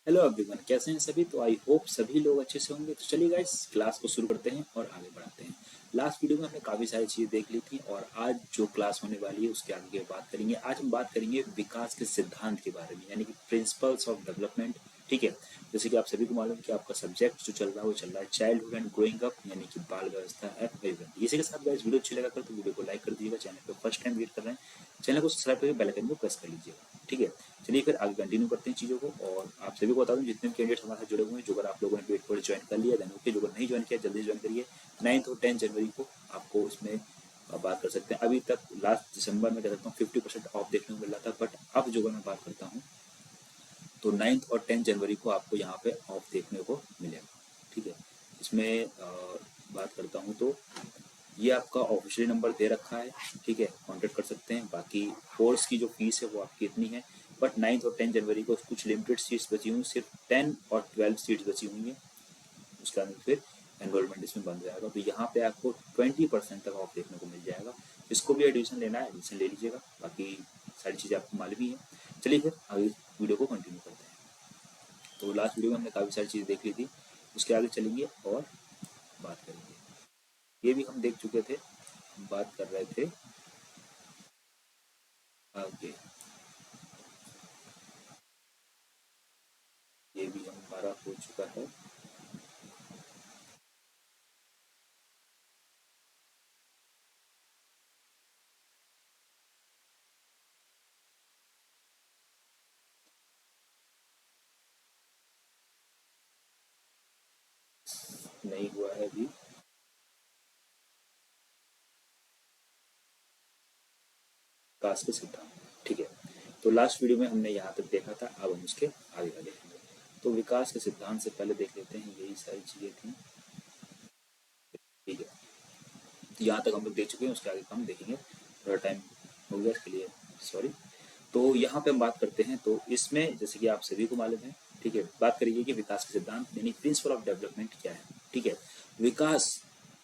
Hello everyone, कैसे हैं सभी। तो आई होप सभी लोग अच्छे से होंगे। तो चलिए गाइस, क्लास को शुरू करते हैं और आगे बढ़ाते हैं। लास्ट वीडियो में हमने काफ़ी सारी चीज़ें देख ली थी और आज जो क्लास होने वाली है उसके आगे बात करेंगे। आज हम बात करेंगे विकास के सिद्धांत के बारे में, यानी कि प्रिंसिपल्स ऑफ डेवलपमेंट। ठीक है, जैसे कि आप सभी को मालूम कि आपका सब्जेक्ट जो चल रहा है वो चल रहा है चाइल्डहुड एंड ग्रोइंग अप, यानी कि बाल व्यवस्था एवं अभिवृद्धि। इसी के साथ गाइस, वीडियो अच्छी लगा कर तो वीडियो को लाइक कर दीजिएगा। चैनल पर फर्स्ट टाइम विजिट कर रहे हैं, चैनल को सब्सक्राइब करके बेल आइकन को प्रेस कर लीजिएगा। ठीक है, चलिए फिर आगे कंटिन्यू करते हैं चीज़ों को। और आप सभी को बता दूं, जितने भी कैंडिडेट हमारे साथ जुड़े हुए हैं, जो अगर आप लोगों ने वेट पर ज्वाइन कर लिया देन ओके, जो अगर नहीं ज्वाइन किया जल्दी ज्वाइन करिए। 9 और 10 जनवरी को आपको इसमें बात कर सकते हैं। अभी तक लास्ट दिसंबर में कह सकता हूँ 50% ऑफ देखने को मिल रहा था, बट अब जो मैं बात करता हूँ तो 9 और 10 जनवरी को आपको यहाँ पे ऑफ देखने को मिलेगा। ठीक है, इसमें बात करता हूँ तो ये आपका ऑफिशियल नंबर दे रखा है। ठीक है, कांटेक्ट कर सकते हैं। बाकी कोर्स की जो फीस है वो आपकी इतनी है, बट 9 और 10 जनवरी को कुछ लिमिटेड सीट्स बची हुई, सिर्फ 10 और 12 सीट्स बची हुई हैं। उसके बाद फिर एनरोलमेंट इसमें बंद हो जाएगा। तो यहाँ पे आपको 20% तक ऑफ देखने को मिल जाएगा। जिसको भी एडमिशन लेना है एडमिशन ले लीजिएगा, बाकी सारी चीज़ें आपको मालूम ही है। चलिए फिर आगे वीडियो को कंटिन्यू करते हैं। तो लास्ट वीडियो में हमने काफ़ी सारी चीज़ें देख ली थी, उसके आगे चलेंगे और बात करेंगे। ये भी हम देख चुके थे, बात कर रहे थे आगे। ये भी हमारा हो चुका है। नहीं हुआ है अभी। विकास के सिद्धांत, ठीक है। तो लास्ट वीडियो में हमने यहाँ तक देखा था, अब हम उसके आगे का देखेंगे। तो विकास के सिद्धांत से पहले देख लेते हैं, यही सारी चीजें थी। ठीक है, तो यहाँ तक हम लोग देख चुके हैं, उसके आगे हम देखेंगे। थोड़ा टाइम हो गया इसके लिए, सॉरी। तो यहाँ पे हम बात करते हैं, तो इसमें जैसे कि आप सभी को मालूम है, ठीक है, बात करिए कि विकास के सिद्धांत यानी प्रिंसिपल ऑफ डेवलपमेंट क्या है। ठीक है, विकास,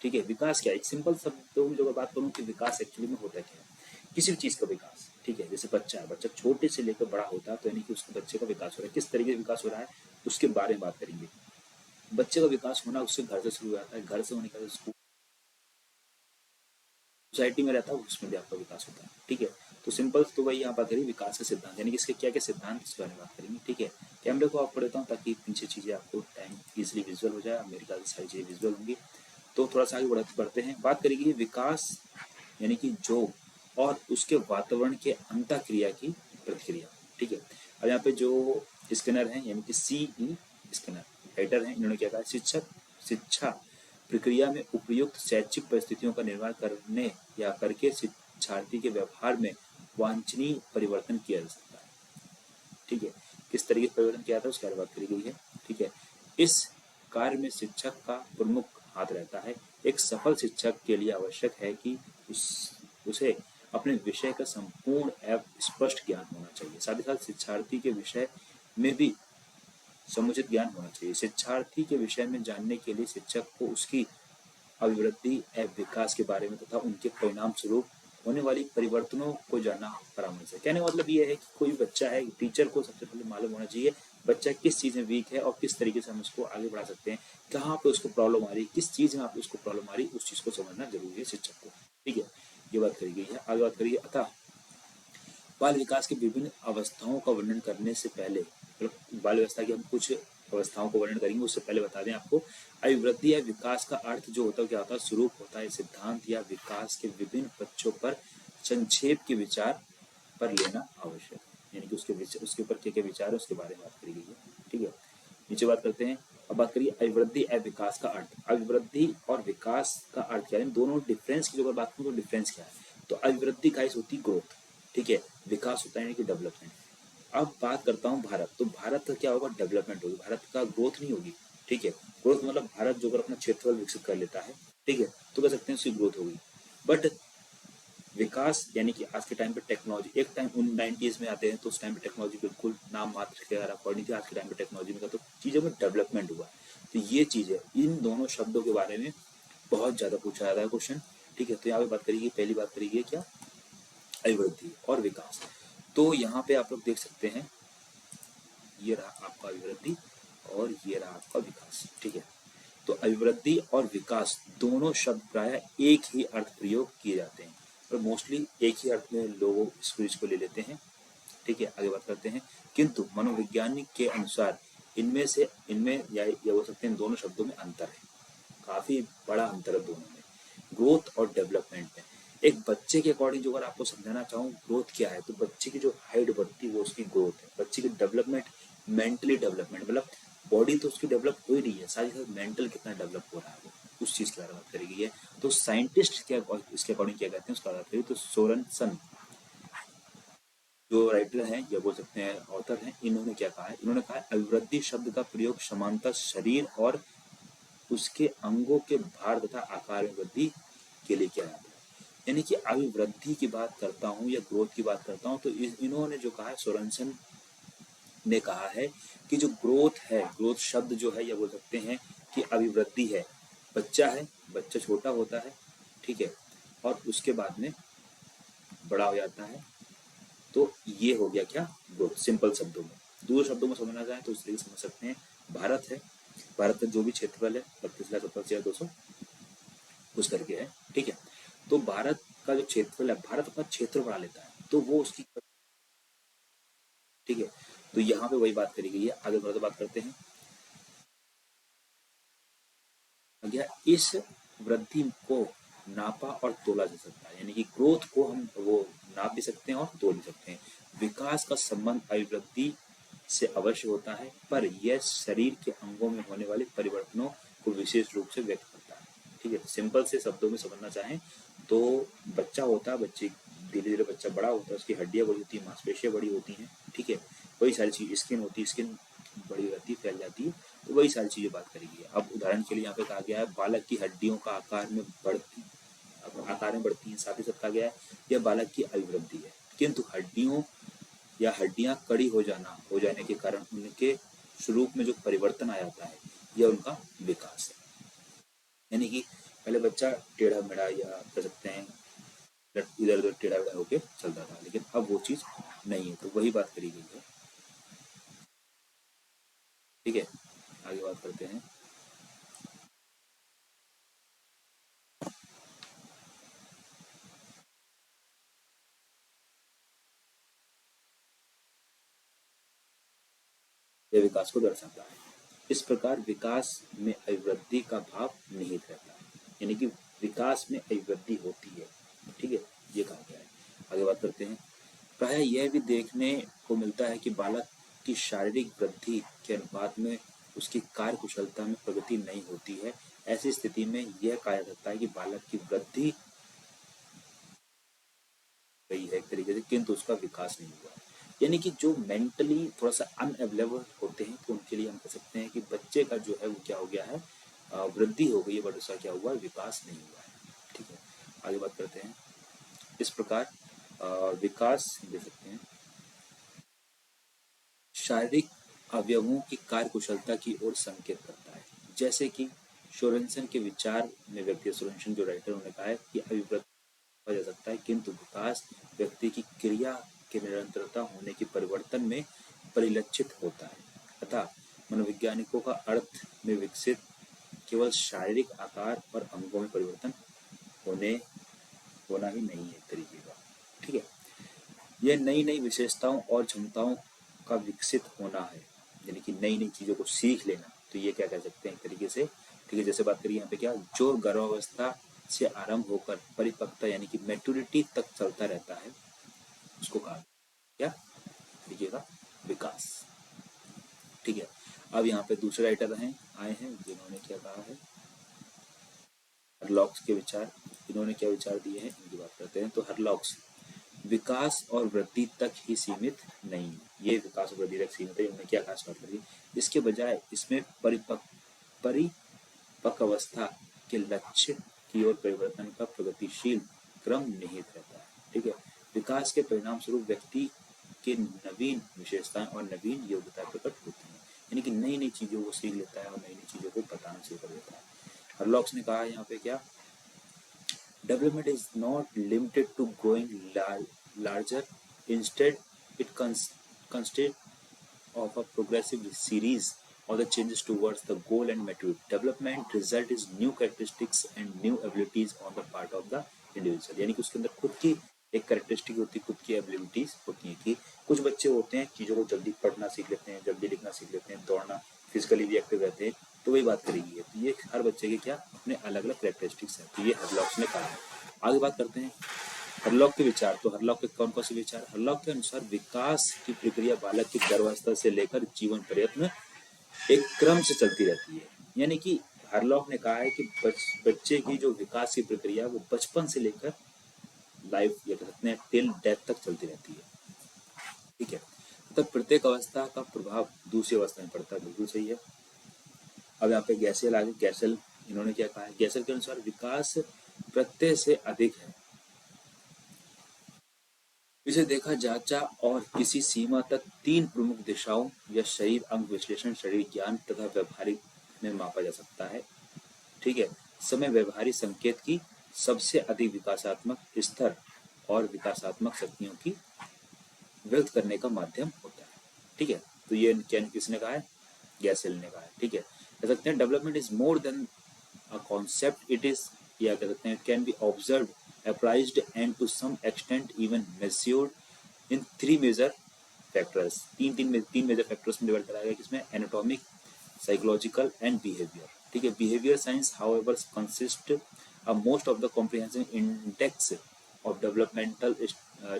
ठीक है, विकास क्या है। एक सिंपल शब्दों में जो बात करूँ कि विकास एक्चुअली में होता क्या है, किसी भी चीज़ का विकास। ठीक है, जैसे बच्चा है, बच्चा छोटे से लेकर बड़ा होता है, तो यानी कि उसके बच्चे का विकास हो रहा है। किस तरीके से विकास हो रहा है उसके बारे में बात करेंगे। बच्चे का विकास होना उससे घर से शुरू होता है, घर से होने का स्कूल, सोसाइटी में रहता है, उसमें भी आपका विकास होता है। ठीक है, तो सिंपल तो वही यहाँ बात करिए विकास के सिद्धांत, यानी कि इसके क्या क्या सिद्धांत, इसके बारे में बात करेंगे। ठीक है, कैमरे को ऑफ कर देता हूँ ताकि पीछे चीज़ें आपको टाइम इजिली विजुअल हो जाए। मेरे ख्याल से सारी चीज़ें विजुअल होंगी। तो थोड़ा सा आगे बढ़ते हैं, बात करेंगे विकास यानी कि जो और उसके वातावरण के अंतःक्रिया की प्रतिक्रिया। ठीक है, अब यहाँ पे जो स्कैनर है यानी कि CE स्कैनर राइटर हैं, इन्होंने क्या कहा, शिक्षा प्रक्रिया में उपयुक्त शैक्षिक परिस्थितियों का निर्माण करने या करके शिक्षार्थी के व्यवहार में वांछनीय परिवर्तन किया जा सकता है। ठीक है, किस तरीके से परिवर्तन किया था उसके बारे में बात करी गई है। ठीक है, इस कार्य में शिक्षक का प्रमुख हाथ रहता है। एक सफल शिक्षक के लिए आवश्यक है कि उसे अपने विषय का संपूर्ण एवं स्पष्ट ज्ञान होना चाहिए। साथ ही साथ शिक्षार्थी के विषय में भी समुचित ज्ञान होना चाहिए। शिक्षार्थी के विषय में जानने के लिए शिक्षक को उसकी अभिवृद्धि एवं विकास के बारे में तथा उनके परिणाम स्वरूप होने वाली परिवर्तनों को जानना परामर्श है। कहने का मतलब ये है कि कोई बच्चा है, टीचर को सबसे पहले मालूम होना चाहिए बच्चा किस चीज़ में वीक है और किस तरीके से हम उसको आगे बढ़ा सकते हैं, कहाँ पे उसको प्रॉब्लम आ रही है, किस चीज़ में आप उसको प्रॉब्लम आ रही है, उस चीज़ को समझना जरूरी है शिक्षक को। ठीक है, ये बात करी गई है। आगे बात करिए, अतः बाल विकास की विभिन्न अवस्थाओं का वर्णन करने से पहले, मतलब बाल व्यवस्था की हम कुछ अवस्थाओं को वर्णन करेंगे, उससे पहले बता दें आपको, अभिवृद्धि या विकास का अर्थ जो होता है क्या होता है, स्वरूप होता है, सिद्धांत या विकास के विभिन्न पक्षों पर संक्षेप के विचार पर लेना आवश्यक है। यानी कि उसके ऊपर क्या क्या विचार है उसके बारे में बात करी गई है। ठीक है, नीचे बात करते हैं। अब बात करिए अभिवृद्धि एवं विकास का अर्थ। अभिवृद्धि और विकास का अर्थ क्या है, दोनों डिफरेंस की अगर बात करूँ तो डिफरेंस क्या है। तो अभिवृद्धि का होती ग्रोथ, ठीक है, विकास होता है यानी कि डेवलपमेंट। अब बात करता हूँ भारत, तो भारत का क्या होगा, डेवलपमेंट होगी, भारत का ग्रोथ नहीं होगी। ठीक है, ग्रोथ मतलब भारत जो अगर अपना क्षेत्रफल विकसित कर लेता है, ठीक है, तो कह सकते हैं उसकी ग्रोथ होगी। बट विकास यानी कि आज के टाइम पे टेक्नोलॉजी, एक टाइम उन 90s में आते हैं तो उस टाइम पे टेक्नोलॉजी बिल्कुल नाम मात्र के अकॉर्डिंग थी। आज के टाइम पे टेक्नोलॉजी में का तो चीज़ों में डेवलपमेंट हुआ। तो ये चीज़ है, इन दोनों शब्दों के बारे में बहुत ज़्यादा पूछा जाता है क्वेश्चन। ठीक है, तो यहाँ पे बात करिए, पहली बात करिए क्या, अभिवृद्धि और विकास। तो यहाँ पे आप लोग देख सकते हैं, ये रहा आपका अभिवृद्धि और ये रहा आपका विकास। ठीक है, तो अभिवृद्धि और विकास दोनों शब्द प्राय एक ही अर्थ प्रयोग किए जाते हैं और मोस्टली एक ही अर्थ में लोग इस चीज को ले लेते हैं। ठीक है, आगे बात करते हैं। किंतु मनोवैज्ञानिक के अनुसार इनमें या बोल सकते हैं दोनों शब्दों में अंतर है, काफी बड़ा अंतर है दोनों में, ग्रोथ और डेवलपमेंट में। एक बच्चे के अकॉर्डिंग जो अगर आपको समझाना चाहूँ ग्रोथ क्या है, तो बच्चे की जो हाइट बढ़ती है वो उसकी ग्रोथ है। बच्चे की डेवलपमेंट मेंटली डेवलपमेंट, मतलब बॉडी तो उसकी डेवलप हो ही रही है, साथ ही साथ मेंटल कितना डेवलप हो रहा है वो उस चीज के बारे में बात करेगी है। तो साइंटिस्ट क्या इसके अकॉर्डिंग क्या कहते हैं उसका बात करें तो सोरेनसन जो राइटर हैं या बोल सकते हैं ऑथर हैं, इन्होंने क्या कहा है, इन्होंने कहा है अभिवृद्धि शब्द का प्रयोग समानता शरीर और उसके अंगों के भार तथा आकार में वृद्धि के लिए किया जाता है। यानी कि अभिवृद्धि की बात करता हूँ या ग्रोथ की बात करता हूँ तो इन्होंने जो कहा है, सोरेनसन ने कहा है कि जो ग्रोथ है, ग्रोथ शब्द जो है या बोल सकते हैं कि अभिवृद्धि है, बच्चा है, बच्चा छोटा होता है, ठीक है, और उसके बाद में बड़ा हो जाता है, तो ये हो गया क्या ग्रोथ। सिंपल शब्दों में, दूसरे शब्दों में समझना चाहें तो इस तरीके समझ सकते हैं। भारत है, भारत का जो भी क्षेत्रफल है 32,70,200 कुछ करके है, ठीक है, तो भारत का जो क्षेत्रफल है, भारत अपना क्षेत्र बढ़ा लेता है तो वो उसकी, ठीक है, तो यहाँ पे वही बात करी गई है। आगे थोड़ा सा बात करते हैं। गया इस वृद्धि को नापा और तोला जा सकता है, यानी कि ग्रोथ को हम वो नाप भी सकते हैं और तोल भी सकते हैं। विकास का संबंध अभिवृद्धि से अवश्य होता है, पर यह शरीर के अंगों में होने वाले परिवर्तनों को विशेष रूप से व्यक्त करता है। ठीक है, सिंपल से शब्दों में समझना चाहें तो बच्चा होता है, बच्चे धीरे धीरे बच्चा बड़ा होता है, उसकी हड्डियां बड़ी होती है, मांसपेशियां बड़ी होती हैं, ठीक है, वही सारी चीज, स्किन होती है, स्किन बड़ी रहती है, फैल जाती है, तो वही सारी चीजें बात करेगी। अब उदाहरण के लिए यहाँ पे कहा गया है बालक की हड्डियों का आकार में बढ़ती है, साथ ही साथ कहा गया है यह बालक की अभिवृद्धि है, किंतु हड्डियों या हड्डियां कड़ी हो जाने के कारण उनके स्वरूप में जो परिवर्तन आ जाता है यह उनका विकास है। यानी कि पहले बच्चा टेढ़ा मेढ़ा या कह सकते हैं इधर उधर टेढ़ा मेढ़ा होके चलता था, लेकिन अब वो चीज नहीं है, तो वही बात करी गई है। ठीक है, आगे बात करते हैं। यह विकास को दर्शाता है। इस प्रकार विकास में अभिवृद्धि का भाव निहित रहता है, यानी कि विकास में अभिवृद्धि होती है। ठीक है, ये कहा गया है। आगे बात करते हैं। प्राय यह भी देखने को मिलता है कि बालक की शारीरिक वृद्धि के अनुपात में उसकी कार्य कुशलता में प्रगति नहीं होती है। ऐसी स्थिति में यह कहा जा सकता है कि बालक की वृद्धि गई है एक तरीके से, किंतु उसका विकास नहीं हुआ। यानी कि जो मेंटली थोड़ा सा अनअवेलेबल होते हैं तो उनके लिए हम कह सकते हैं कि बच्चे का जो है वो क्या हो गया है, वृद्धि हो गई है, बट उसका क्या हुआ है, विकास नहीं हुआ है। ठीक है, आगे बात करते हैं। इस प्रकार विकास दे सकते हैं शारीरिक अवयवों की कार्य कुशलता की ओर संकेत करता है। जैसे कि सोरेनसन के विचार में व्यक्ति, सोरेनसन जो राइटर, उन्होंने कहा है कि अभिवृद्धि किया जा सकता है, किंतु विकास व्यक्ति की क्रिया के निरंतरता होने के परिवर्तन में परिलक्षित होता है। अतः मनोवैज्ञानिकों का अर्थ में विकसित केवल शारीरिक आकार और अंगों में परिवर्तन होना ही नहीं है तरीके का। ठीक है, यह नई नई विशेषताओं और क्षमताओं का विकसित होना है, यानी कि नई नई चीजों को सीख लेना, तो ये क्या कह सकते हैं एक तरीके से। ठीक है, जैसे बात करिए यहाँ पे क्या, जो गर्भावस्था से आरंभ होकर परिपक्वता यानी कि मैच्योरिटी तक चलता रहता है, उसको कहा क्या, देखिएगा, विकास। ठीक है, अब यहाँ पे दूसरे राइटर आए हैं जिन्होंने क्या कहा है, हरलॉक्स के विचार, इन्होंने क्या विचार दिए हैं इनकी बात करते हैं। तो हरलॉक्स विकास और वृद्धि तक ही सीमित नहीं है, ये विकास और वृद्धि तक सीमित है, उन्होंने क्या खास बात करी, इसके बजाय इसमें परिपक्वावस्था के लक्ष्य की ओर परिवर्तन का प्रगतिशील क्रम निहित रहता है। ठीक है, विकास के परिणाम स्वरूप व्यक्ति के नवीन विशेषताएं और नवीन योग्यता प्रकट होती हैं, यानी कि नई नई चीजों को सीख लेता है और नई नई चीजों को बताना शुरू कर देता है। हरलॉक्स ने कहा यहाँ पे क्या, development is not limited to growing larger. Instead, it consists of a progressive series of the changes towards the goal and maturity. Development result is new characteristics and new abilities on the part of the individual. यानी कि उसके अंदर खुद की एक characteristic होती है, खुद की एबिलिटीज होती हैं कि कुछ बच्चे होते हैं चीज़ों को जल्दी पढ़ना सीख लेते हैं, जल्दी लिखना सीख लेते हैं, दौड़ना, फिजिकली भी एक्टिव रहते हैं, तो वही बात करेगी है। तो ये हर बच्चे के क्या अपने अलग अलग कैरेक्टरिस्टिक्स हैं, तो ये हरलॉक्स ने कहा है। आगे बात करते हैं हरलॉक के विचार। तो हरलॉक के कौन कौन से विचार? हरलॉक के अनुसार विकास की प्रक्रिया बालक की गर्भावस्था से लेकर जीवन पर्यंत एक क्रम से चलती रहती है। यानी कि हरलॉक ने कहा है कि बच्चे की जो विकास की प्रक्रिया वो बचपन से लेकर लाइफ या कहते हैं टिल डेथ तक चलती रहती है, ठीक है। तो प्रत्येक अवस्था का प्रभाव दूसरी अवस्था में पड़ता है, बिल्कुल सही है। अब यहाँ पे गैसल आगे, गैसल इन्होंने क्या कहा है? गैसल के अनुसार विकास प्रत्यय से अधिक है, इसे देखा जांचा और किसी सीमा तक तीन प्रमुख दिशाओं या शरीर अंग विश्लेषण, शरीर ज्ञान तथा व्यवहारिक में मापा जा सकता है, ठीक है। समय व्यवहारिक संकेत की सबसे अधिक विकासात्मक स्तर और विकासात्मक शक्तियों की व्यक्त करने का माध्यम होता है, ठीक है। तो ये किसने कहा है? गैसेल ने कहा है, ठीक है। कह सकते हैं development is more than a concept, it is, या कह सकते हैं it can be observed, appraised and to some extent even measured in three major factors. तीन मेजर फैक्टर्स में डिवाइड कराया गया, किसमें? एनाटॉमिक, साइकोलॉजिकल एंड बिहेवियर, ठीक है। Behaviour science however consist most of the comprehensive index of developmental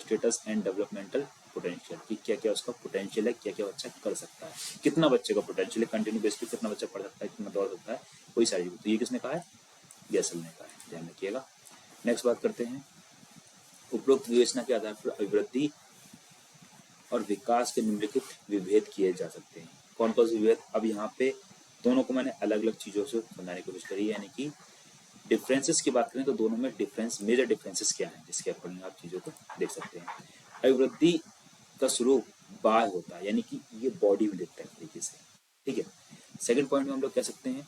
status and developmental potential, कि क्या क्या उसका पोटेंशियल है, क्या क्या बच्चा कर सकता है, कितना बच्चे का पोटेंशियल है, कंटिन्यू बेस पे कितना बच्चा पढ़ सकता है, कितना दौड़ सकता है, वही सारी। तो ये किसने कहा है? गैसल ने कहा है, ध्यान रखिएगा। नेक्स्ट बात करते हैं, उपरोक्त विवेचना के आधार पर अभिवृद्धि और विकास के निम्नलिखित विभेद किए जा सकते हैं। कौन कौन से विभेद? अब यहाँ पे दोनों को मैंने अलग अलग चीजों से समझाने की कोशिश करी है, यानी कि डिफरेंसेस की बात करें तो दोनों में डिफरेंस, मेजर डिफरेंसेस क्या है, जिसके अकॉर्डिंग आप चीजों को देख सकते हैं। अभिवृद्धि का स्वरूप बाह्य होता है, यानी कि ये बॉडी में दिखता है तरीके से, ठीक है। सेकंड पॉइंट में हम लोग कह सकते हैं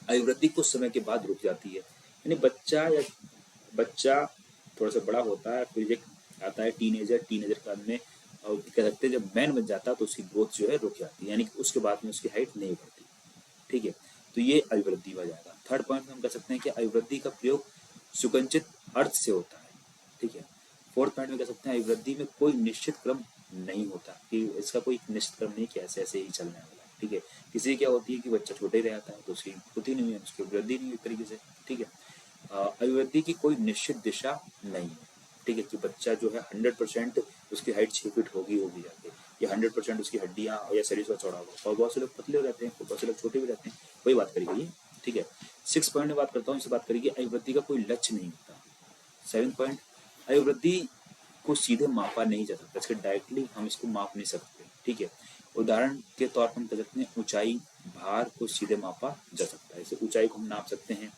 अभिवृद्धि कुछ समय के बाद रुक जाती है, यानी बच्चा थोड़ा सा बड़ा होता है, फिर एक आता है टीनेजर काल में, और कह सकते हैं जब मैन बन जाता है तो उसकी ग्रोथ जो है रुक जाती है, यानी कि उसके बाद में उसकी हाइट नहीं बढ़ती, ठीक है। तो ये अभिवृद्धि हो जाएगा। थर्ड पॉइंट में हम कह सकते हैं कि अभिवृद्धि का प्रयोग सुसंचित अर्थ से होता है, ठीक है। फोर्थ पॉइंट में कह सकते हैं अभिवृद्धि में कोई निश्चित क्रम नहीं होता, कि इसका कोई निश्चित क्रम नहीं कि ऐसे ऐसे ही चलने वाला है, ठीक है। किसी क्या होती है कि बच्चा छोटे ही रहता है तो उसकी होती नहीं है, उसकी वृद्धि नहीं हुई तरीके से, ठीक है। अभिवृद्धि की कोई निश्चित दिशा नहीं है, ठीक है, कि बच्चा जो है 100% उसकी हाइट 6 फीट होगी जाके, या 100% उसकी हड्डियां या शरीर का चौड़ा होगा, और बहुत से लोग पतले हो रहते हैं, बहुत से लोग छोटे भी रहते हैं, वही बात करेगी, ठीक है। 6 पॉइंट में बात करता हूँ, इससे बात करेगी अभिवृद्धि का कोई लक्ष्य नहीं होता। 7 पॉइंट, अभिवृद्धि को सीधे मापा नहीं जा सकता, इसके डायरेक्टली हम इसको माप नहीं सकते, ठीक है। उदाहरण के तौर पर हम कह सकते हैं ऊंचाई, भार को सीधे मापा जा सकता है, जैसे ऊंचाई को हम नाप सकते हैं,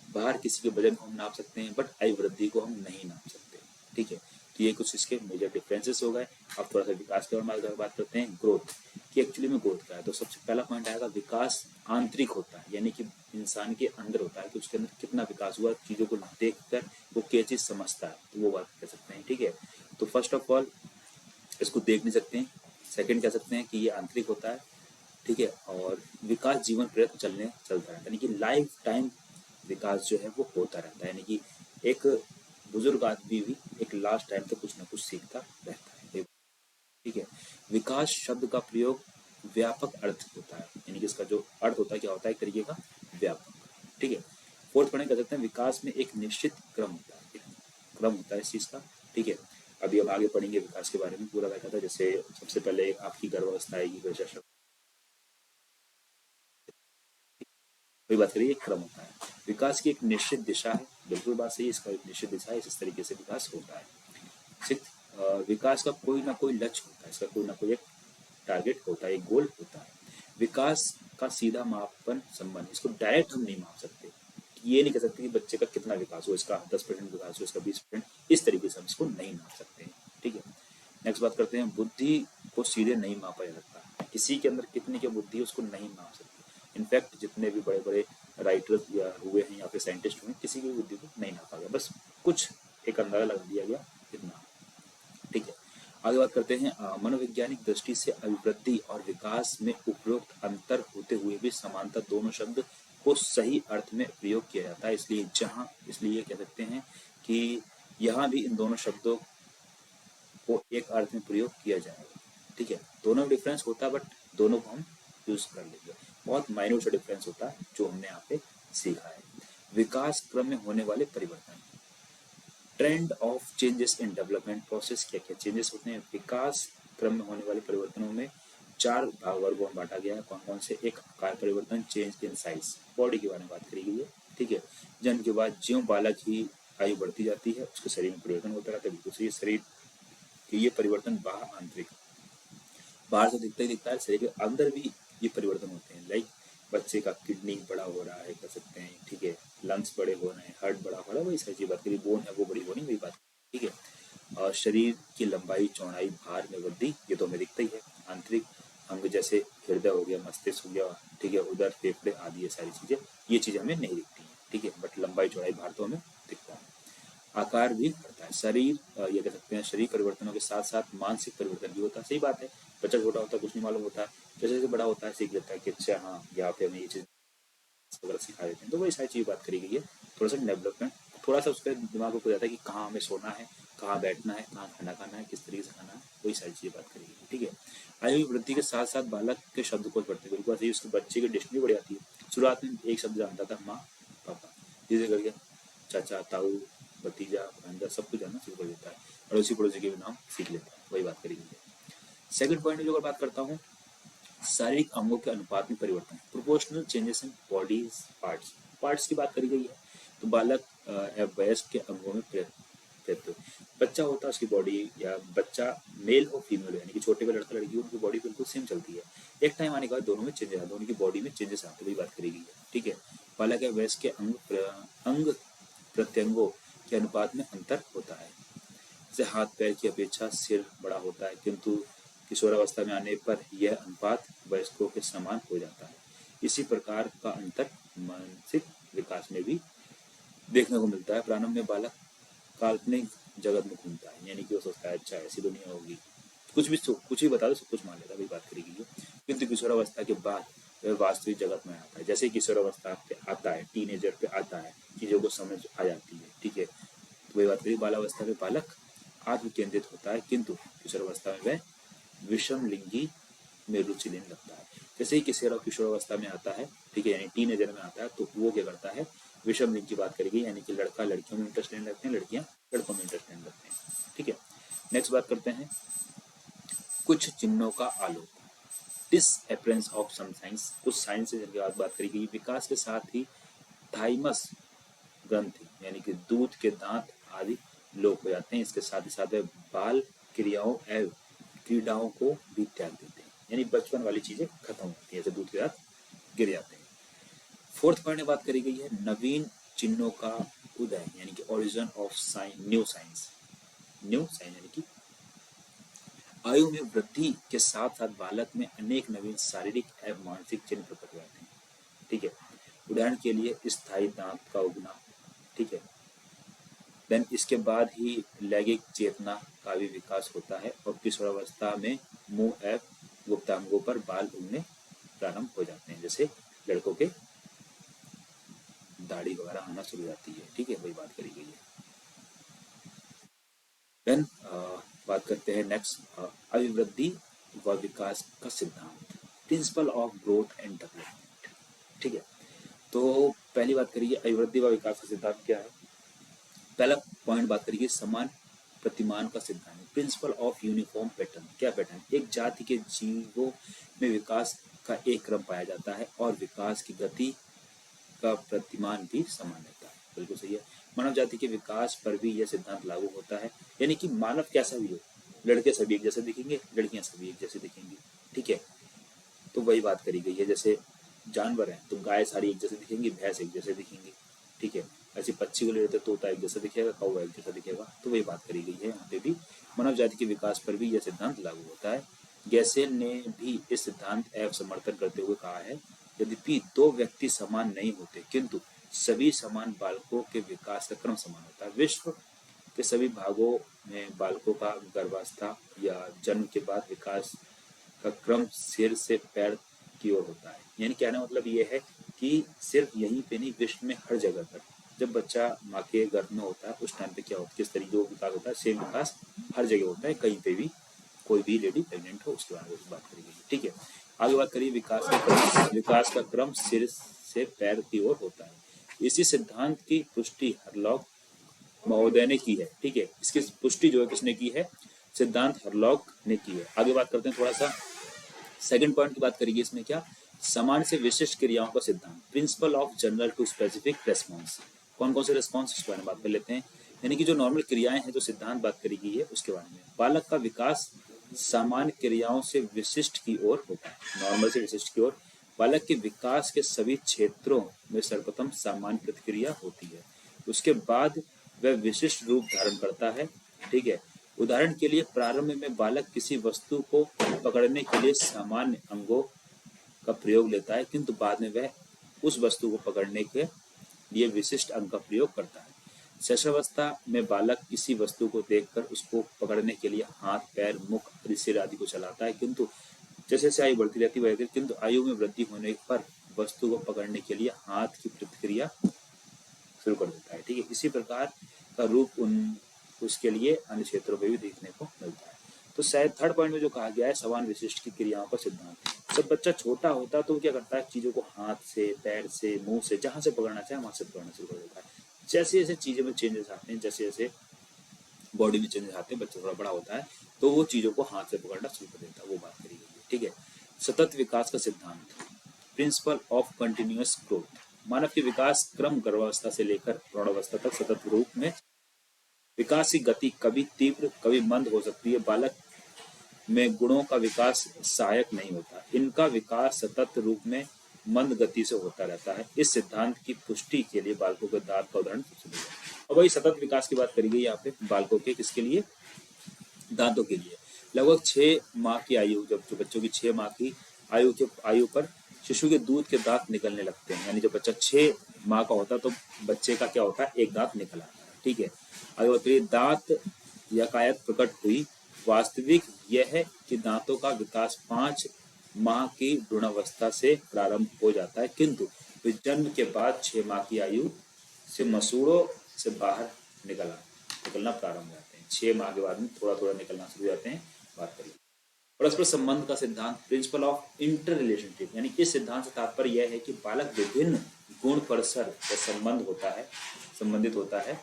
बाहर किसी के वजन को हम नाप सकते हैं, बट अभिवृद्धि को हम नहीं नाप सकते, ठीक है। तो ये कुछ इसके मेजर डिफरेंसेस हो गए। अब थोड़ा सा विकास के बारे में बात करते हैं, ग्रोथ कि एक्चुअली में ग्रोथ क्या है। तो सबसे पहला पॉइंट आएगा विकास आंतरिक होता है, यानी कि इंसान के अंदर होता है कि उसके अंदर कितना विकास हुआ, चीजों को देखकर वो क्या चीज समझता है, तो वो बात कह सकते हैं, ठीक है। तो फर्स्ट ऑफ ऑल इसको देख नहीं सकते हैं। सेकेंड कह सकते हैं कि ये आंतरिक होता है, ठीक है। और विकास जीवन प्रयत्न चलता रहता है, यानी कि लाइफ टाइम विकास जो है वो होता रहता है, यानी कि एक बुजुर्ग आदमी भी एक लास्ट टाइम तक कुछ ना कुछ सीखता रहता है, ठीक है। विकास शब्द का प्रयोग व्यापक अर्थ होता है, यानी कि इसका जो अर्थ होता है क्या होता है, एक तरीके का व्यापक, ठीक है। फोर्थ पॉइंट कह सकते हैं विकास में एक निश्चित क्रम होता है, क्रम होता है इस चीज का, ठीक है। अभी हम आगे पढ़ेंगे विकास के बारे में पूरा बैठा था, जैसे सबसे पहले आपकी गर्भावस्था आएगी, वही बात करिए, एक क्रम होता है। विकास की एक निश्चित दिशा है, बिल्कुल बात सही है, इसका एक निश्चित दिशा है, इस तरीके से विकास होता है। विकास का कोई ना कोई लक्ष्य होता है, इसका कोई ना कोई एक टारगेट होता है, एक गोल होता है। विकास का सीधा मापन संबंध, इसको डायरेक्ट हम नहीं माप सकते, ये नहीं कह सकते कि बच्चे का कितना विकास हो, इसका 10% विकास हो, इसका 20%, इस तरीके से हम इसको नहीं माप सकते हैं, ठीक है। नेक्स्ट बात करते हैं बुद्धि को सीधे नहीं मापा जा सकता, किसी के अंदर कितनी क्या बुद्धि है उसको नहीं माप सकते। इनफैक्ट जितने भी बड़े बड़े राइटर्स या हुए हैं या फिर साइंटिस्ट हुए, किसी की बुद्धि को नहीं नापा गया, बस कुछ एक अंदाजा लगा दिया गया इतना, ठीक है। आगे बात करते हैं मनोवैज्ञानिक दृष्टि से अभिवृद्धि और विकास में उपरोक्त अंतर होते हुए भी समानता दोनों शब्द को सही अर्थ में प्रयोग किया जाता है। इसलिए कह सकते हैं कि यहाँ भी इन दोनों शब्दों को एक अर्थ में प्रयोग किया जाएगा। ठीक है, दोनों में डिफरेंस होता है बट दोनों को हम यूज कर लेंगे। बहुत माइन्यूट सा डिफरेंस होता है जो हमने यहाँ पे सीखा है। विकास क्रम में होने वाले परिवर्तन, trend of changes in development process, क्या क्या चेंजेस होते हैं विकास क्रम में होने वाले परिवर्तनों में। 4 भाग वर्गों में बांटा गया है। कौन कौन से? एक, आकार परिवर्तन, चेंज इन साइज, बॉडी के बारे में बात करी गई है। ठीक है, जन्म के बाद ज्यों बालक की आयु बढ़ती जाती है उसके शरीर में परिवर्तन होता रहता है। बिल्कुल सही, शरीर के ये परिवर्तन बाहर आंतरिक, बाहर से दिखता ही दिखता है, शरीर के अंदर भी ये परिवर्तन होते हैं। लाइक बच्चे का किडनी बड़ा हो रहा है, कर सकते हैं। ठीक है, लंग्स बड़े हो रहे हैं, हार्ट बड़ा हो रहा है, वही सारी चीज बात करी। बोन है वो बड़ी होनी, वही बात। ठीक है, और शरीर की लंबाई, चौड़ाई, भार में वृद्धि, ये तो हमें दिखता ही है। आंतरिक अंग जैसे हृदय हो गया, मस्तिष्क हो गया, ठीक है, उधर फेफड़े आदि, ये सारी चीजें, ये चीजें हमें नहीं दिखती हैं। ठीक है, बट लंबाई, चौड़ाई, भार तो हमें दिखता है। आकार भी बढ़ता है। शरीर, ये कह सकते हैं शरीर परिवर्तनों के साथ साथ मानसिक परिवर्तन भी होता है। सही बात है, बच्चा छोटा होता है कुछ नहीं मालूम होता है, जैसे जैसे बड़ा होता है सीख लेता है कि अच्छा हाँ यहाँ पे हमें ये चीज वगैरह सिखा देते हैं। तो वही सारी चीज बात करी गई है। थोड़ा सा डेवलपमेंट, थोड़ा सा उसके दिमाग को जाता है कि कहाँ हमें सोना है, कहाँ बैठना है, कहाँ खाना खाना है, किस तरीके से खाना है, वही सारी चीजें बात करी गई। ठीक है, आयु की वृद्धि के साथ साथ बालक के शब्दकोश बढ़ते हैं। बिल्कुल सही, उसके बच्चे की डिक्शनरी बढ़ जाती है। शुरुआत में एक शब्द जानता था, माँ, पापा, धीरे करके चाचा, ताऊ, भतीजा, भांजा, सब कुछ जानना शुरू कर देता है। अड़ोसी पड़ोसी के भी नाम सीख लेता है। वही बात करी गई है। सेकंड पॉइंट में जो बात करता हूँ, शारीरिक अंगों के अनुपात में परिवर्तन, proportional changes in bodies parts, parts की बात करी गई है। तो बालक वयस्क के अंगों में बच्चा होता है, उसकी बॉडी, या बच्चा मेल और फीमेल यानी कि छोटे में लड़का लड़की, उनकी बॉडी बिल्कुल सेम चलती है। एक टाइम आने के बाद दोनों में चेंजेस आते, दोनों की बॉडी में चेंजेस आते, वही बात करी गई है। ठीक है, बालक या वयस्क के अंग प्रत्यंगों के अनुपात में अंतर होता है। जैसे हाथ पैर की अपेक्षा सिर बड़ा होता है, किंतु किशोरावस्था में आने पर यह अनुपात वयस्कों के समान हो जाता है। इसी प्रकार का अंतर मानसिक विकास में भी देखने को मिलता है। प्रारंभ में बालक काल्पनिक जगत में घूमता है, यानी कि वो सोचता है अच्छा ऐसी दुनिया होगी, कुछ भी बता दो सब कुछ मान लेता है, वही बात करी गई है। किंतु किशोरावस्था के बाद वह वास्तविक जगत में आता है। जैसे किशोरावस्था पे आता है, टीनेजर पे आता है, चीजों को समझ आ जाती है। ठीक है, तो वही बात करी, बालावस्था में बालक आत्म केंद्रित होता है, किंतु किशोरावस्था में वह विषम लिंगी में रुचि लेने लगता है। जैसे ही किशोरावस्था में आता है, ठीक है, यानी टीनेजर में आता है, तो वो क्या करता है, विषम लिंग की बात करेगी, यानी कि लड़का लड़कियों में इंटरेस्ट लेने लगते हैं, लड़कियां लड़कों में इंटरेस्ट लेने लगते हैं। ठीक है, नेक्स्ट बात करते हैं कुछ चिन्हों का आलोप, डिसअपियरेंस ऑफ सम साइंस, कुछ साइंस से बात करी गई। विकास के साथ ही थाइमस ग्रंथि यानी कि दूध के दांत आदि लोप हो जाते हैं। इसके साथ ही साथ बाल क्रियाओं एवं क्रीडाओं को भी त्याग देते हैं, यानी बचपन वाली चीजें खत्म होती है, जैसे दूध के दांत गिर जाते हैं। फोर्थ पॉइंट में बात करी गई है नवीन चिन्हों का उदय, यानी कि origin of new science. New science यानी कि आयु में वृद्धि के साथ साथ बालक में अनेक नवीन शारीरिक एवं मानसिक चिन्ह प्रकट हो जाते हैं। ठीक है, उदाहरण के लिए स्थायी दांत का उगना। ठीक है, देन इसके बाद ही लैंगिक चेतना का भी विकास होता है और किशोरावस्था में मुंह एवं गुप्तांगों पर बाल उगने प्रारंभ हो जाते हैं, जैसे लड़कों के दाढ़ी वगैरह आना शुरू हो जाती है। ठीक है, वही बात करी गई है। देन बात करते हैं नेक्स्ट, अभिवृद्धि व विकास का सिद्धांत, principle of growth and development. ठीक है, तो पहली बात करिए अभिवृद्धि व विकास का सिद्धांत क्या है। पहला पॉइंट बात करिए समान प्रतिमान का सिद्धांत, प्रिंसिपल ऑफ यूनिफॉर्म पैटर्न। क्या पैटर्न? एक जाति के जीवों में विकास का एक क्रम पाया जाता है और विकास की गति का प्रतिमान भी समान रहता है। बिल्कुल सही है, मानव जाति के विकास पर भी यह सिद्धांत लागू होता है, यानी कि मानव कैसा भी हो, लड़के सभी एक जैसे दिखेंगे, लड़कियां सभी एक जैसे दिखेंगी। ठीक है, तो वही बात करी गई है। जैसे जानवर है तो गाय सारी एक जैसे दिखेंगी, भैंस एक जैसे दिखेंगी। ठीक है, ऐसे पक्षी को ले लेते तोता एक जैसा दिखेगा, कौवा एक जैसा दिखेगा। तो वही बात करी गई है यहाँ पे भी, मानव जाति के विकास पर भी यह सिद्धांत लागू होता है। गैसेल ने भी इस सिद्धांत एवं समर्थन करते हुए कहा है यद्यपि दो व्यक्ति समान नहीं होते किंतु सभी समान बालकों के विकास का क्रम समान होता है। विश्व के सभी भागों में बालकों का गर्भावस्था या जन्म के बाद विकास का क्रम सिर से पैर की ओर होता है। यानी कहने मतलब ये है कि सिर्फ यहीं पे नहीं, विश्व में हर जगह पर जब बच्चा माँ के गर्भ में होता है उस टाइम पे क्या होता है, किस तरीके का विकास होता है, सेम विकास हर जगह होता है, कहीं पे भी कोई भी लेडी प्रेग्नेंट हो उसके बारे में बात करेंगे। ठीक है, आगे बात करिए विकास का क्रम सिर से पैर की ओर होता है। इसी सिद्धांत की पुष्टि हरलॉक महोदय ने की है। ठीक है, इसकी पुष्टि जो है किसने की है, सिद्धांत हरलॉक ने की है। आगे बात करते हैं थोड़ा सा सेकंड पॉइंट की बात करेंगे। इसमें क्या, समान से विशिष्ट क्रियाओं का सिद्धांत, principle of general to specific response. कौन कौन से रेस्पॉन्स इसके बारे में बात कर लेते हैं। यानी कि जो नॉर्मल क्रियाएं हैं, जो सिद्धांत बात करी गई है उसके बारे में। बालक का विकास सामान्य क्रियाओं से विशिष्ट की ओर होता है, नॉर्मल से विशिष्ट की ओर। बालक के विकास के सभी क्षेत्रों में सर्वप्रथम सामान्य प्रतिक्रिया होती है, उसके बाद वह विशिष्ट रूप धारण करता है। ठीक है, उदाहरण के लिए प्रारंभ में बालक किसी वस्तु को पकड़ने के लिए सामान्य अंगों का प्रयोग लेता है, किंतु बाद में वह उस वस्तु को पकड़ने के लिए विशिष्ट अंग का प्रयोग करता है। शैशवावस्था में बालक किसी वस्तु को देखकर उसको पकड़ने के लिए हाथ, पैर, मुख, सिर आदि को चलाता है, किंतु जैसे जैसे आयु बढ़ती रहती है किंतु आयु में वृद्धि होने पर वस्तु को पकड़ने के लिए हाथ की प्रतिक्रिया शुरू कर देता है। ठीक है, इसी प्रकार का रूप उसके लिए अन्य क्षेत्रों में भी देखने को मिलता है। तो शायद थर्ड पॉइंट में जो कहा गया है समान विशिष्ट की क्रियाओं का सिद्धांत। जब बच्चा छोटा होता है तो क्या करता है, चीजों को हाथ से, पैर से, मुंह से, जहां से पकड़ना चाहे वहां से पकड़ना शुरू कर देता है। जैसे जैसे चीजों में चेंजेस आते हैं, जैसे जैसे बॉडी में चेंजेस आते हैं, बच्चा थोड़ा बड़ा होता है तो वो चीजों को हाथ से पकड़ना शुरू कर देता है, वो बात करी गई है। ठीक है, सतत विकास का सिद्धांत, प्रिंसिपल ऑफ कंटिन्यूअस ग्रोथ। मानव के विकास क्रम गर्भावस्था से लेकर प्रौढ़ावस्था तक सतत रूप में विकास की गति कभी तीव्र कभी मंद हो सकती है। बालक में गुणों का विकास सहायक नहीं होता, इनका विकास सतत रूप में मंद गति से होता रहता है। इस सिद्धांत की पुष्टि के लिए बालकों के दांत का उदाहरण सबसे बढ़िया है। और वही सतत विकास की बात करी गई यहाँ पे बालकों के, किसके लिए, दांतों के लिए। लगभग 6 माह की आयु, जब जो बच्चों की 6 माह की आयु पर शिशु के दूध के दांत निकलने लगते हैं। यानी जब बच्चा 6 माह का होता है तो बच्चे का क्या होता है, एक दांत निकल आता है। ठीक है, आगे बताइए, दांत यकायत प्रकट हुई। वास्तविक यह है कि दांतों का विकास 5 माह की भ्रूणावस्था से प्रारंभ हो जाता है, किंतु जन्म के बाद 6 माह की आयु से मसूड़ों से बाहर निकलना प्रारंभ हो जाते हैं। 6 माह के बाद में थोड़ा थोड़ा निकलना शुरू हो जाते हैं। बात करिए परस्पर संबंध का सिद्धांत, प्रिंसिपल ऑफ इंटर रिलेशनशिप। यानी इस सिद्धांत से तात्पर्य यह है कि बालक विभिन्न गुण परस्पर संबंधित होता है।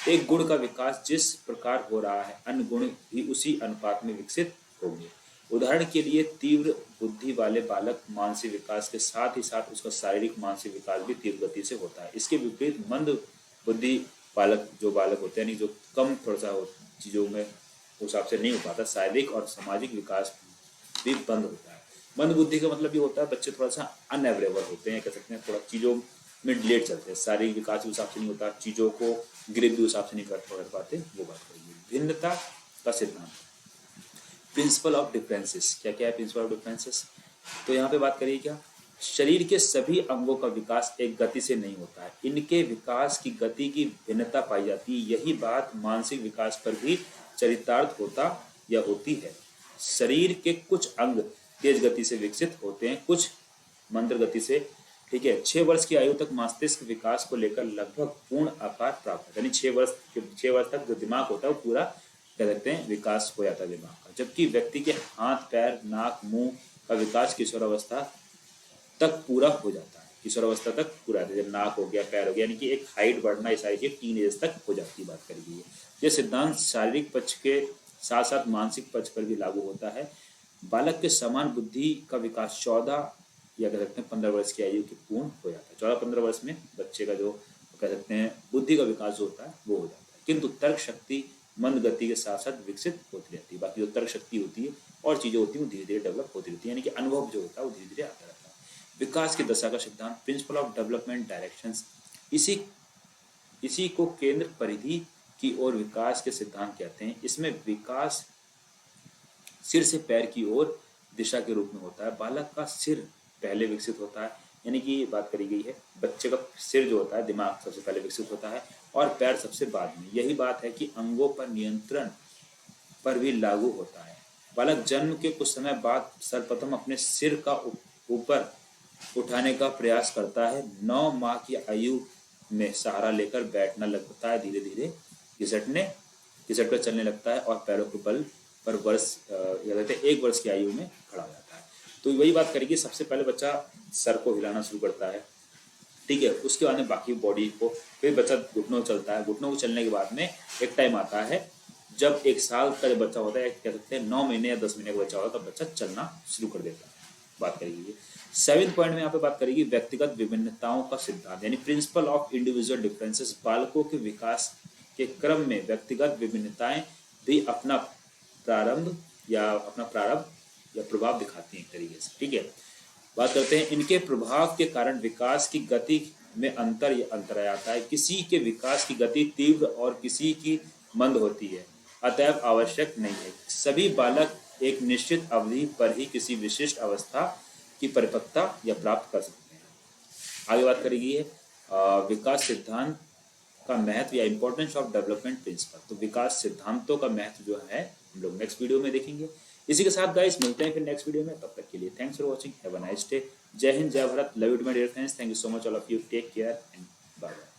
एक गुण का विकास जिस प्रकार हो रहा है, अन्य गुण भी उसी अनुपात में विकसित होंगे। उदाहरण के लिए तीव्र बुद्धि वाले बालक मानसिक विकास के साथ ही साथ उसका शारीरिक मानसिक विकास भी तीव्र गति से होता है। इसके विपरीत मंद बुद्धि बालक होते हैं, यानी जो कम थोड़ा सा चीजों में उस हिसाब से नहीं हो पाता, शारीरिक और सामाजिक विकास भी बंद होता है। मंद बुद्धि का मतलब ये होता है बच्चे थोड़ा सा अनएवरेबल होते हैं, कह सकते हैं थोड़ा चीजों में डिलेट चलते हैं, शारीरिक विकास उस हिसाब से नहीं होता, चीजों को ग्रिप भी उस हिसाब से नहीं कर पाते, वो बात करेंगे। भिन्नता का सिद्धांत, प्रिंसिपल ऑफ डिफरेंसेस। क्या क्या है प्रिंसिपल ऑफ डिफरेंसेस, तो यहाँ पे बात करिए क्या, शरीर के सभी अंगों का विकास एक गति से नहीं होता है, इनके विकास की गति की भिन्नता पाई जाती है। यही बात मानसिक विकास पर भी चरितार्थ होता या होती है। शरीर के कुछ अंग तेज गति से विकसित होते हैं, कुछ मंद गति से। ठीक है, 6 वर्ष की आयु तक मस्तिष्क विकास को लेकर लगभग पूर्ण आकार प्राप्त होता है, यानी 6 वर्ष तक जो दिमाग होता है वो पूरा कह सकते हैं विकास हो जाता है दिमाग का। जबकि व्यक्ति के हाथ, पैर, नाक, मुंह का विकास किशोरावस्था तक पूरा हो जाता है, किशोरावस्था तक पूरा, जब नाक हो गया, पैर हो गया, यानी कि एक हाइट बढ़ना, ये सारी चीज टीन एज तक हो जाती है, बात करी गई है। यह सिद्धांत शारीरिक पक्ष के साथ साथ मानसिक पक्ष पर भी लागू होता है। बालक के समान बुद्धि का विकास 14 या कह सकते हैं 15 वर्ष की आयु के पूर्ण हो जाता है। 14-15 वर्ष में बच्चे का जो कह सकते हैं बुद्धि का विकास जो होता है वो हो जाता है, किंतु तर्क शक्ति मंद गति के साथ साथ विकसित होती रहती है। बाकी जो तर्क शक्ति होती है और चीजें होती है वो धीरे धीरे डेवलप होती रहती है, यानी कि अनुभव जो होता है वो धीरे धीरे आता रहता है। विकास की दशा का सिद्धांत, प्रिंसिपल ऑफ डेवलपमेंट डायरेक्शंस। इसी को केंद्र परिधि की ओर विकास के सिद्धांत कहते हैं। इसमें विकास सिर से पैर की ओर दिशा के रूप में होता है। बालक का सिर पहले विकसित होता है, यानी कि बात करी गई है बच्चे का सिर जो होता है, दिमाग सबसे पहले विकसित होता है और पैर सबसे बाद में। यही बात है कि अंगों पर नियंत्रण पर भी लागू होता है। बालक जन्म के कुछ समय बाद सर्वप्रथम अपने सिर का ऊपर उठाने का प्रयास करता है। 9 माह की आयु में सहारा लेकर बैठना लगता है, धीरे धीरे घिसट कर चलने लगता है और पैरों के बल पर कहते हैं 1 वर्ष की आयु में खड़ा हो जाता है। तो वही बात करेगी, सबसे पहले बच्चा सर को हिलाना शुरू करता है, ठीक है, उसके बाद में बाकी बॉडी को, फिर बच्चा घुटनों चलता है, घुटनों को चलने के बाद में एक टाइम आता है जब 1 साल का जब बच्चा होता है, कह सकते हैं 9 महीने या 10 महीने का बच्चा होता है, तब बच्चा चलना शुरू कर देता है। बात करेगी 7th पॉइंट में यहाँ पे बात करेगी व्यक्तिगत विभिन्नताओं का सिद्धांत, यानी प्रिंसिपल ऑफ इंडिविजुअल डिफरेंसेस। बालकों के विकास के क्रम में व्यक्तिगत विभिन्नताएं भी अपना प्रारंभ या प्रभाव दिखाती हैं एक तरीके से, ठीक है। बात करते हैं इनके प्रभाव के कारण विकास की गति में अंतर आता है। किसी के विकास की गति तीव्र और किसी की मंद होती है, अतएव आवश्यक नहीं है सभी बालक एक निश्चित अवधि पर ही किसी विशिष्ट अवस्था की परिपक्वता या प्राप्त कर सकते हैं। आगे बात करेगी विकास सिद्धांत का महत्व या इंपॉर्टेंस ऑफ डेवलपमेंट प्रिंसिपल। तो विकास सिद्धांतों का महत्व जो है हम लोग नेक्स्ट वीडियो में देखेंगे। इसी के साथ गाइस मिलते हैं फिर नेक्स्ट वीडियो में, तब तक के लिए thanks for watching, have a nice day. जय हिंद, जय Bharat, love you to my dear friends, thank you so much all of you, take care and bye bye.